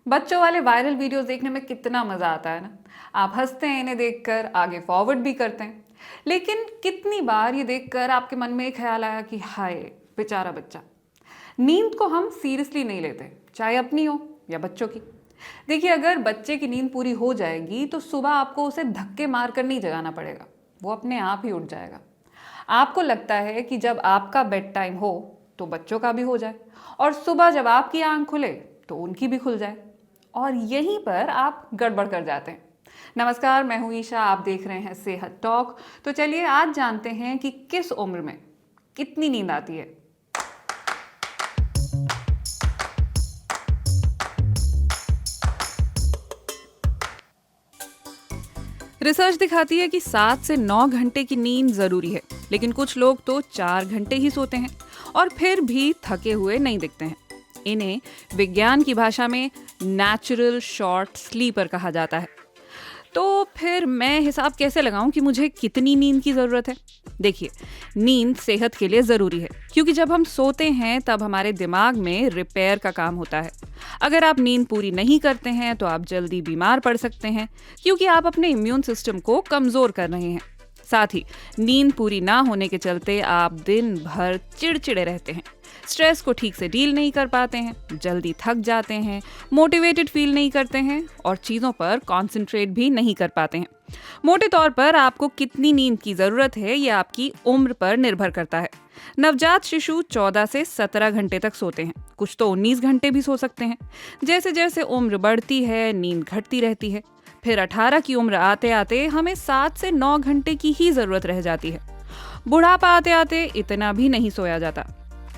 बच्चों वाले viral videos देखने में कितना मजा आता है ना। आप हंसते हैं इन्हें देखकर, आगे फॉरवर्ड भी करते हैं। लेकिन कितनी बार ये देखकर आपके मन में एक ख्याल आया कि हाय बेचारा बच्चा। नींद को हम सीरियसली नहीं लेते, चाहे अपनी हो या बच्चों की। देखिए, अगर बच्चे की नींद पूरी हो जाएगी तो सुबह आपको उसे धक्के मार कर नहीं जगाना पड़ेगा, वो अपने आप ही उठ जाएगा। आपको लगता है कि जब आपका बेड टाइम हो तो बच्चों का भी हो जाए, और सुबह जब आपकी आंख खुले तो उनकी भी खुल जाए, और यहीं पर आप गड़बड़ कर जाते हैं। नमस्कार, मैं हूं ईशा, आप देख रहे हैं सेहत टॉक। तो चलिए आज जानते हैं कि किस उम्र में कितनी नींद आती है। रिसर्च दिखाती है कि 7 से 9 घंटे की नींद जरूरी है, लेकिन कुछ लोग तो 4 घंटे ही सोते हैं और फिर भी थके हुए नहीं दिखते हैं। इन्हें विज्ञान की भाषा में नेचुरल शॉर्ट स्लीपर कहा जाता है। तो फिर मैं हिसाब कैसे लगाऊं कि मुझे कितनी नींद की ज़रूरत है? देखिए, नींद सेहत के लिए ज़रूरी है, क्योंकि जब हम सोते हैं तब हमारे दिमाग में रिपेयर का काम होता है। अगर आप नींद पूरी नहीं करते हैं तो आप जल्दी बीमार पड़ सकते हैं, क्योंकि आप अपने इम्यून सिस्टम को कमज़ोर कर रहे हैं। साथ ही नींद पूरी ना होने के चलते आप दिन भर चिड़चिड़े रहते हैं, स्ट्रेस को ठीक से डील नहीं कर पाते हैं, जल्दी थक जाते हैं, मोटिवेटेड फील नहीं करते हैं और चीज़ों पर कॉन्सेंट्रेट भी नहीं कर पाते हैं। मोटे तौर पर आपको कितनी नींद की ज़रूरत है ये आपकी उम्र पर निर्भर करता है। नवजात शिशु 14 से 17 घंटे तक सोते हैं, कुछ तो 19 घंटे भी सो सकते हैं। जैसे जैसे उम्र बढ़ती है नींद घटती रहती है। फिर 18 की उम्र आते आते हमें 7 से 9 घंटे की ही ज़रूरत रह जाती है। बुढ़ापा आते आते इतना भी नहीं सोया जाता।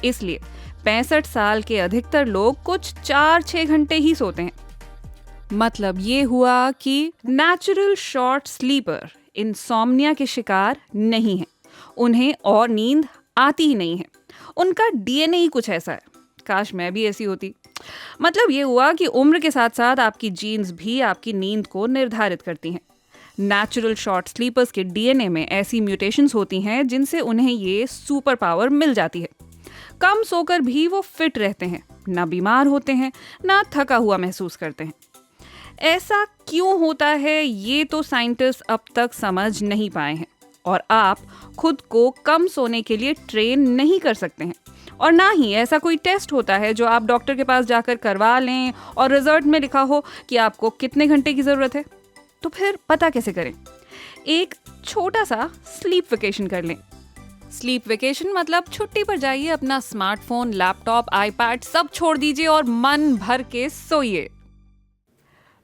इसलिए 65 साल के अधिकतर लोग कुछ 4-6 घंटे ही सोते हैं। मतलब ये हुआ कि नेचुरल शॉर्ट स्लीपर इंसोम्निया के शिकार नहीं है। उन्हें और नींद आती ही नहीं है। उनका डीएनए ही कुछ ऐसा है। काश मैं भी ऐसी होती। मतलब ये हुआ कि उम्र के साथ साथ आपकी जीन्स भी आपकी नींद को निर्धारित करती हैं। नेचुरल शॉर्ट स्लीपर्स के डीएनए में ऐसी म्यूटेशंस होती हैं जिनसे उन्हें ये सुपर पावर मिल जाती है। कम सोकर भी वो फिट रहते हैं, ना बीमार होते हैं, ना थका हुआ महसूस करते हैं। ऐसा क्यों होता है ये तो साइंटिस्ट अब तक समझ नहीं पाए हैं, और आप खुद को कम सोने के लिए ट्रेन नहीं कर सकते हैं। और ना ही ऐसा कोई टेस्ट होता है जो आप डॉक्टर के पास जाकर करवा लें और रिजल्ट में लिखा हो कि आपको कितने घंटे की ज़रूरत है। तो फिर पता कैसे करें? एक छोटा सा स्लीप वेकेशन कर लें। स्लीप वेकेशन मतलब छुट्टी पर जाइए, अपना स्मार्टफोन, लैपटॉप, आईपैड सब छोड़ दीजिए और मन भर के सोइए।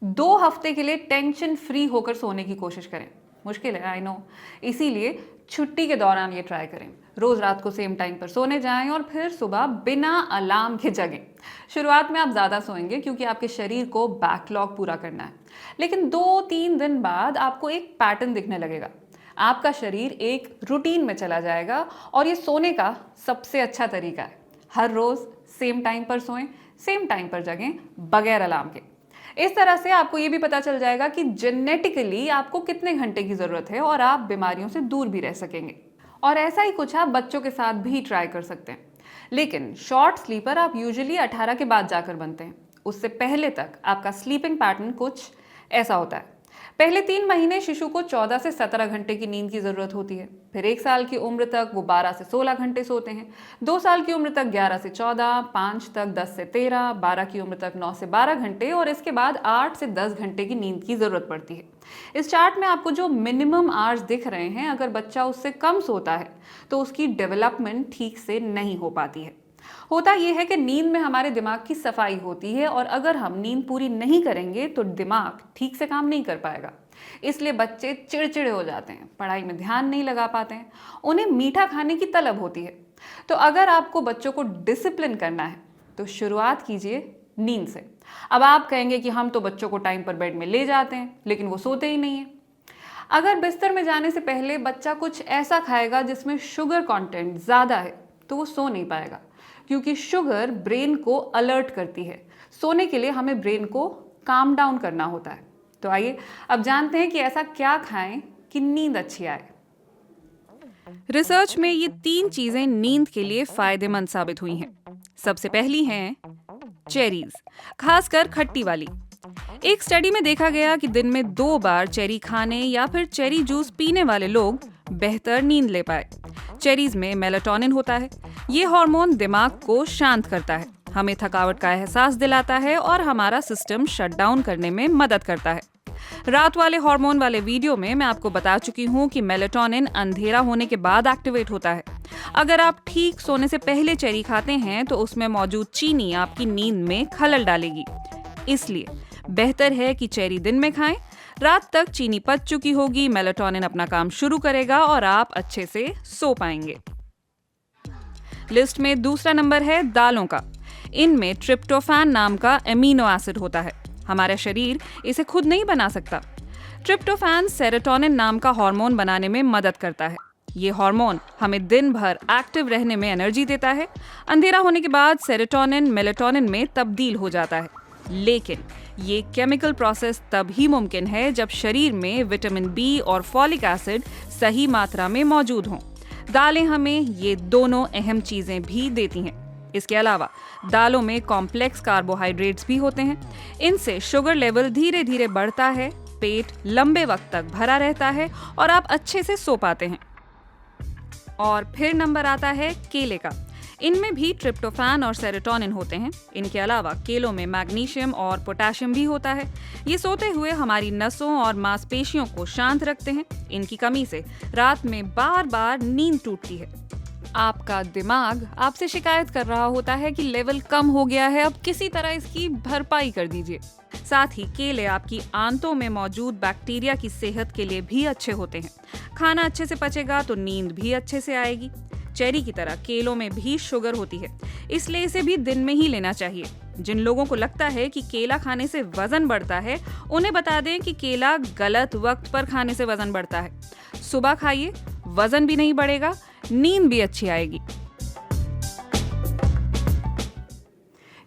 2 हफ्ते के लिए टेंशन फ्री होकर सोने की कोशिश करें। मुश्किल है, आई नो। इसीलिए छुट्टी के दौरान ये ट्राई करें। रोज रात को सेम टाइम पर सोने जाएं और फिर सुबह बिना अलार्म के जगें। शुरुआत में आप ज़्यादा सोएंगे क्योंकि आपके शरीर को बैकलॉग पूरा करना है। लेकिन 2-3 दिन बाद आपको एक पैटर्न दिखने लगेगा। आपका शरीर एक रूटीन में चला जाएगा, और ये सोने का सबसे अच्छा तरीका है। हर रोज सेम टाइम पर सोएं, सेम टाइम पर जगें, बगैर अलार्म के। इस तरह से आपको ये भी पता चल जाएगा कि जेनेटिकली आपको कितने घंटे की जरूरत है, और आप बीमारियों से दूर भी रह सकेंगे। और ऐसा ही कुछ आप बच्चों के साथ भी ट्राई कर सकते हैं। लेकिन शॉर्ट स्लीपर आप यूजुअली 18 के बाद जाकर बनते हैं। उससे पहले तक आपका स्लीपिंग पैटर्न कुछ ऐसा होता है। पहले 3 महीने शिशु को 14 से 17 घंटे की नींद की जरूरत होती है। फिर 1 साल की उम्र तक वो 12 से 16 घंटे सोते हैं। 2 साल की उम्र तक 11 से 14, 5 तक 10 से 13, 12 की उम्र तक 9 से 12 घंटे, और इसके बाद 8 से 10 घंटे की नींद की जरूरत पड़ती है। इस चार्ट में आपको जो मिनिमम आवर्स दिख रहे हैं, अगर बच्चा उससे कम सोता है तो उसकी डेवलपमेंट ठीक से नहीं हो पाती है। होता यह है कि नींद में हमारे दिमाग की सफाई होती है, और अगर हम नींद पूरी नहीं करेंगे तो दिमाग ठीक से काम नहीं कर पाएगा। इसलिए बच्चे चिड़चिड़े हो जाते हैं, पढ़ाई में ध्यान नहीं लगा पाते हैं, उन्हें मीठा खाने की तलब होती है। तो अगर आपको बच्चों को डिसिप्लिन करना है तो शुरुआत कीजिए नींद से। अब आप कहेंगे कि हम तो बच्चों को टाइम पर बेड में ले जाते हैं, लेकिन वो सोते ही नहीं है। अगर बिस्तर में जाने से पहले बच्चा कुछ ऐसा खाएगा जिसमें शुगर कंटेंट ज़्यादा है तो वो सो नहीं पाएगा, क्योंकि शुगर ब्रेन को अलर्ट करती है। सोने के लिए हमें ब्रेन को काम डाउन करना होता है। तो आइए अब जानते हैं कि ऐसा क्या खाएं कि नींद अच्छी आए। रिसर्च में ये 3 चीजें नींद के लिए फायदेमंद साबित हुई हैं। सबसे पहली है चेरीज, खासकर खट्टी वाली। एक स्टडी में देखा गया कि दिन में 2 बार चेरी खाने या फिर चेरी जूस पीने वाले लोग बेहतर नींद ले पाए। चेरीज में मेलाटोनिन होता है। ये हार्मोन दिमाग को शांत करता है, हमें थकावट का एहसास दिलाता है और हमारा सिस्टम शट डाउन करने में मदद करता है। रात वाले हार्मोन वाले वीडियो में मैं आपको बता चुकी हूँ कि मेलाटोनिन अंधेरा होने के बाद एक्टिवेट होता है। अगर आप ठीक सोने से पहले चेरी खाते हैं तो उसमें मौजूद चीनी आपकी नींद में खलल डालेगी। इसलिए बेहतर है कि चेरी दिन में खाएं। रात तक चीनी पच चुकी होगी, मेलाटोनिन अपना काम शुरू करेगा और आप अच्छे से सो पाएंगे। लिस्ट में दूसरा नंबर है दालों का। इनमें ट्रिप्टोफैन नाम का एमिनो एसिड होता है। हमारा शरीर इसे खुद नहीं बना सकता। ट्रिप्टोफैन सेरोटोनिन नाम का हार्मोन बनाने में मदद करता है। ये हार्मोन हमें दिन भर एक्टिव रहने में एनर्जी देता है। अंधेरा होने के बाद सेरोटोनिन मेलाटोनिन में तब्दील हो जाता है, लेकिन ये केमिकल प्रोसेस तभी मुमकिन है जब शरीर में विटामिन बी और फॉलिक एसिड सही मात्रा में मौजूद हों। दालें हमें ये दोनों अहम चीजें भी देती हैं। इसके अलावा दालों में कॉम्प्लेक्स कार्बोहाइड्रेट्स भी होते हैं। इनसे शुगर लेवल धीरे धीरे बढ़ता है, पेट लंबे वक्त तक भरा रहता है और आप अच्छे से सो पाते हैं। और फिर नंबर आता है केले का। इनमें भी ट्रिप्टोफैन और सेरोटोनिन होते हैं। इनके अलावा केलों में मैग्नीशियम और पोटेशियम भी होता है। ये सोते हुए हमारी नसों और मांसपेशियों को शांत रखते हैं। इनकी कमी से रात में बार बार नींद टूटती है। आपका दिमाग आपसे शिकायत कर रहा होता है कि लेवल कम हो गया है, अब किसी तरह इसकी भरपाई कर दीजिए। साथ ही केले आपकी आंतों में मौजूद बैक्टीरिया की सेहत के लिए भी अच्छे होते हैं। खाना अच्छे से पचेगा तो नींद भी अच्छे से आएगी। चेरी की तरह केलों में भी शुगर होती है, इसलिए इसे भी दिन में ही लेना चाहिए। जिन लोगों को लगता है कि केला खाने से वजन बढ़ता है, उन्हें बता दें कि केला गलत वक्त पर खाने से वजन बढ़ता है। सुबह खाइए, वजन भी नहीं बढ़ेगा, नींद भी अच्छी आएगी।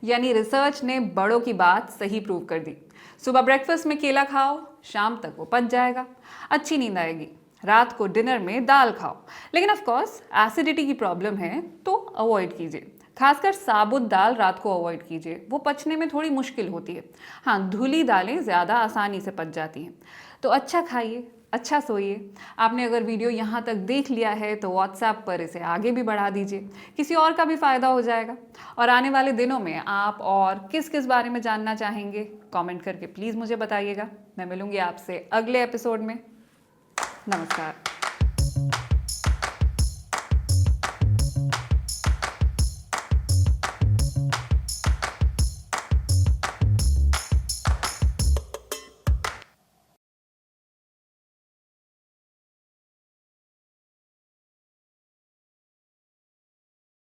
यानी रिसर्च ने बड़ों की बात सही प्रूव कर दी। सुबह ब्रेकफास्ट में केला खाओ, शाम तक वो पच जाएगा, अच्छी नींद आएगी। रात को डिनर में दाल खाओ, लेकिन ऑफ कोर्स एसिडिटी की प्रॉब्लम है तो अवॉइड कीजिए। खासकर साबुत दाल रात को अवॉइड कीजिए, वो पचने में थोड़ी मुश्किल होती है। हाँ, धुली दालें ज़्यादा आसानी से पच जाती हैं। तो अच्छा खाइए, अच्छा सोइए। आपने अगर वीडियो यहाँ तक देख लिया है तो व्हाट्सएप पर इसे आगे भी बढ़ा दीजिए, किसी और का भी फ़ायदा हो जाएगा। और आने वाले दिनों में आप और किस किस बारे में जानना चाहेंगे, कमेंट करके प्लीज़ मुझे बताइएगा। मैं मिलूंगी आपसे अगले एपिसोड में। नमस्कार।